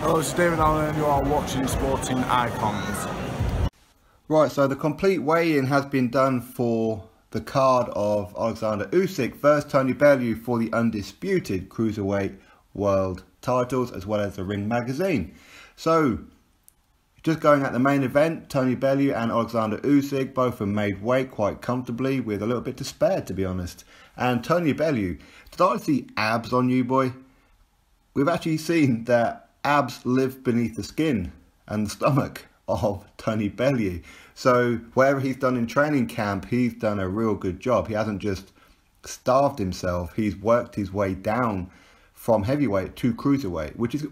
Hello, this is David Allen and you are watching Sporting Icons. Right, so the complete weigh-in has been done for the card of Oleksandr Usyk versus Tony Bellew for the Undisputed Cruiserweight World Titles, as well as the Ring magazine. So, just going at the main event, Tony Bellew and Oleksandr Usyk both have made weight quite comfortably with a little bit to spare, to be honest. And Tony Bellew, did I see abs on you, boy? We've actually seen that abs live beneath the skin and the stomach of Tony Bellew. So whatever he's done in training camp, he's done a real good job. He hasn't just starved himself, he's worked his way down from heavyweight to cruiserweight, which is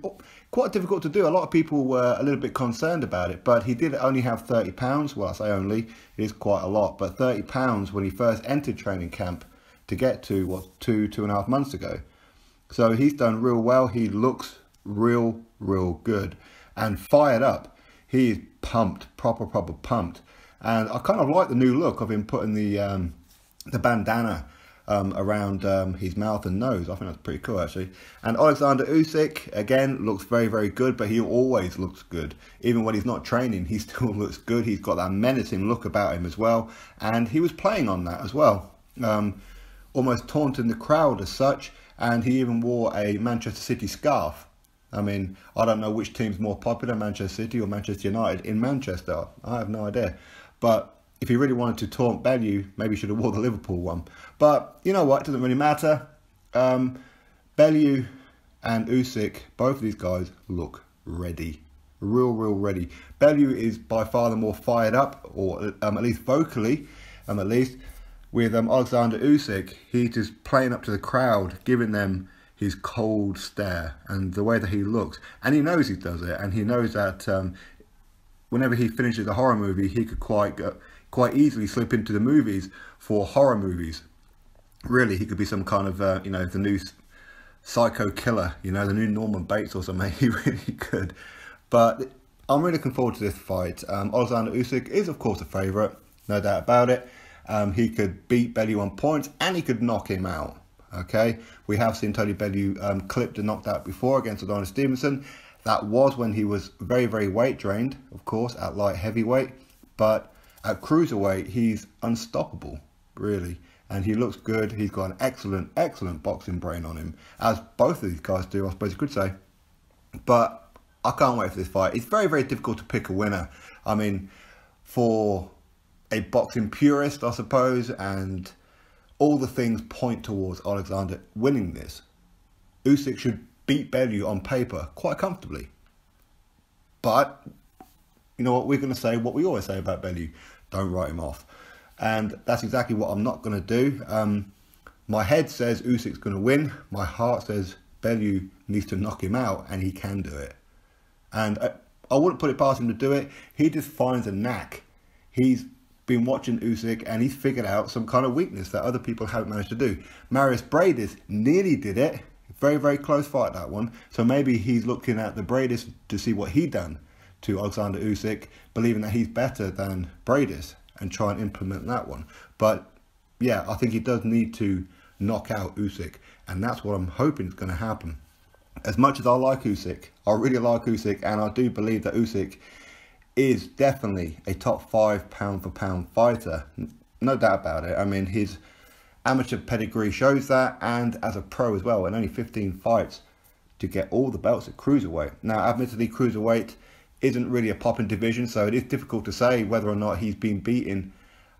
quite difficult to do. A lot of people were a little bit concerned about it, but he did only have 30 pounds. Well, I say only, it is quite a lot, but 30 pounds when he first entered training camp to get to, what, two and a half months ago. So he's done real well. He looks real good and fired up. He's pumped, proper pumped. And I kind of like the new look of him putting the bandana around his mouth and nose. I think that's pretty cool, actually. And Oleksandr Usyk, again, looks very good, but he always looks good. Even when he's not training, he still looks good. He's got that menacing look about him as well. And he was playing on that as well. Almost taunting the crowd as such. And he even wore a Manchester City scarf. I mean, I don't know which team's more popular, Manchester City or Manchester United in Manchester. I have no idea. But if he really wanted to taunt Bellew, maybe he should have worn the Liverpool one. But you know what? It doesn't really matter. Bellew and Usyk, both of these guys look ready. Real ready. Bellew is by far the more fired up, or at least vocally, at least. With Oleksandr Usyk, he's just playing up to the crowd, giving them his cold stare and the way that he looks. And he knows he does it, and he knows that whenever he finishes a horror movie, he could quite easily slip into the movies for horror movies. Really, he could be some kind of, you know, the new psycho killer, you know, the new Norman Bates or something. He really could. But I'm really looking forward to this fight. Oleksandr Usyk is, of course, a favourite, no doubt about it. He could beat Bellew on points and he could knock him out. Okay, we have seen Tony Bellew clipped and knocked out before against Adonis Stevenson. That was when he was very weight drained, of course, at light heavyweight. But at cruiserweight, he's unstoppable, really. And he looks good. He's got an excellent boxing brain on him, as both of these guys do, I suppose you could say. But I can't wait for this fight. It's very difficult to pick a winner. I mean, for a boxing purist, I suppose, and all the things point towards Oleksandr winning this. Usyk should beat Bellew on paper quite comfortably. But, you know what, we're going to say what we always say about Bellew. Don't write him off. And that's exactly what I'm not going to do. My head says Usyk's going to win. My heart says Bellew needs to knock him out, and he can do it. And I wouldn't put it past him to do it. He just finds a knack. He's been watching Usyk and he's figured out some kind of weakness that other people haven't managed to do. Marius Bradis nearly did it. Very close fight, that one. So maybe he's looking at the Bradis to see what he done to Oleksandr Usyk, believing that he's better than Bradis, and try and implement that one. But yeah, I think he does need to knock out Usyk, and that's what I'm hoping is going to happen. As much as I like Usyk, I really like Usyk, and I do believe that Usyk is definitely a top 5 pound for pound fighter. No doubt about it. I mean, his amateur pedigree shows that, and as a pro as well, and only 15 fights to get all the belts at cruiserweight. Now, admittedly, cruiserweight isn't really a popping division, so it is difficult to say whether or not he's been beating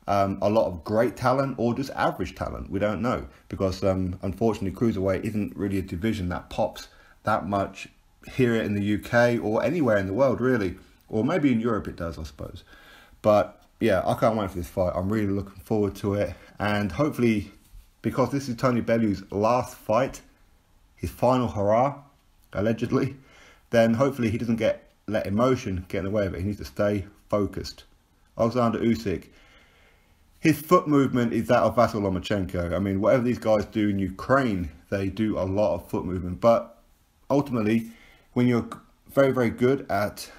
a lot of great talent or just average talent. We don't know, because unfortunately, cruiserweight isn't really a division that pops that much here in the UK or anywhere in the world, really. Or maybe in Europe it does, I suppose. But yeah, I can't wait for this fight. I'm really looking forward to it. And hopefully, because this is Tony Bellew's last fight, his final hurrah, allegedly, then hopefully he doesn't let emotion get in the way of it. He needs to stay focused. Oleksandr Usyk, his foot movement is that of Vasyl Lomachenko. I mean, whatever these guys do in Ukraine, they do a lot of foot movement. But ultimately, when you're very good at,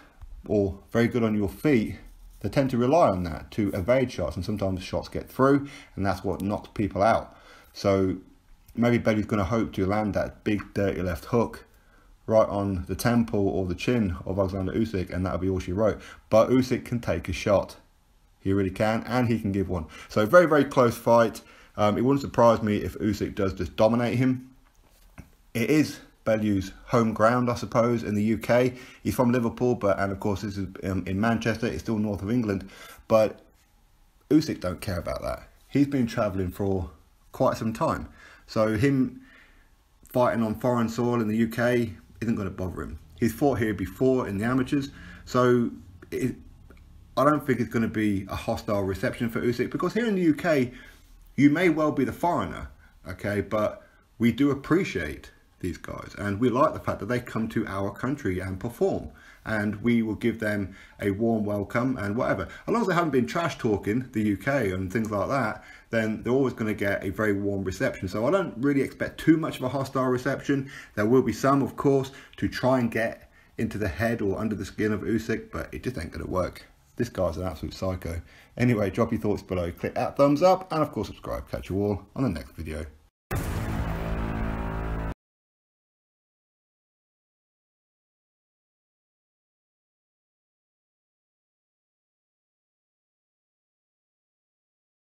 or very good on your feet, they tend to rely on that to evade shots, and sometimes shots get through, and that's what knocks people out. So maybe Bellew's going to hope to land that big dirty left hook right on the temple or the chin of Oleksandr Usyk, and that'll be all she wrote. But Usyk can take a shot. He really can, and he can give one. So very, very close fight. It wouldn't surprise me if Usyk does just dominate him. It is Bellew's home ground, I suppose, in the UK. He's from Liverpool, and of course this is in Manchester. It's still north of England, but Usyk don't care about that. He's been travelling for quite some time, so him fighting on foreign soil in the UK isn't going to bother him. He's fought here before in the amateurs, so I don't think it's going to be a hostile reception for Usyk, because here in the UK, you may well be the foreigner, okay, but we do appreciate these guys, and we like the fact that they come to our country and perform, and we will give them a warm welcome and whatever. As long as they haven't been trash talking the UK and things like that, then they're always going to get a very warm reception. So I don't really expect too much of a hostile reception. There will be some, of course, to try and get into the head or under the skin of Usyk, but it just ain't going to work. This guy's an absolute psycho. Anyway, drop your thoughts below, click that thumbs up, and of course subscribe. Catch you all on the next video.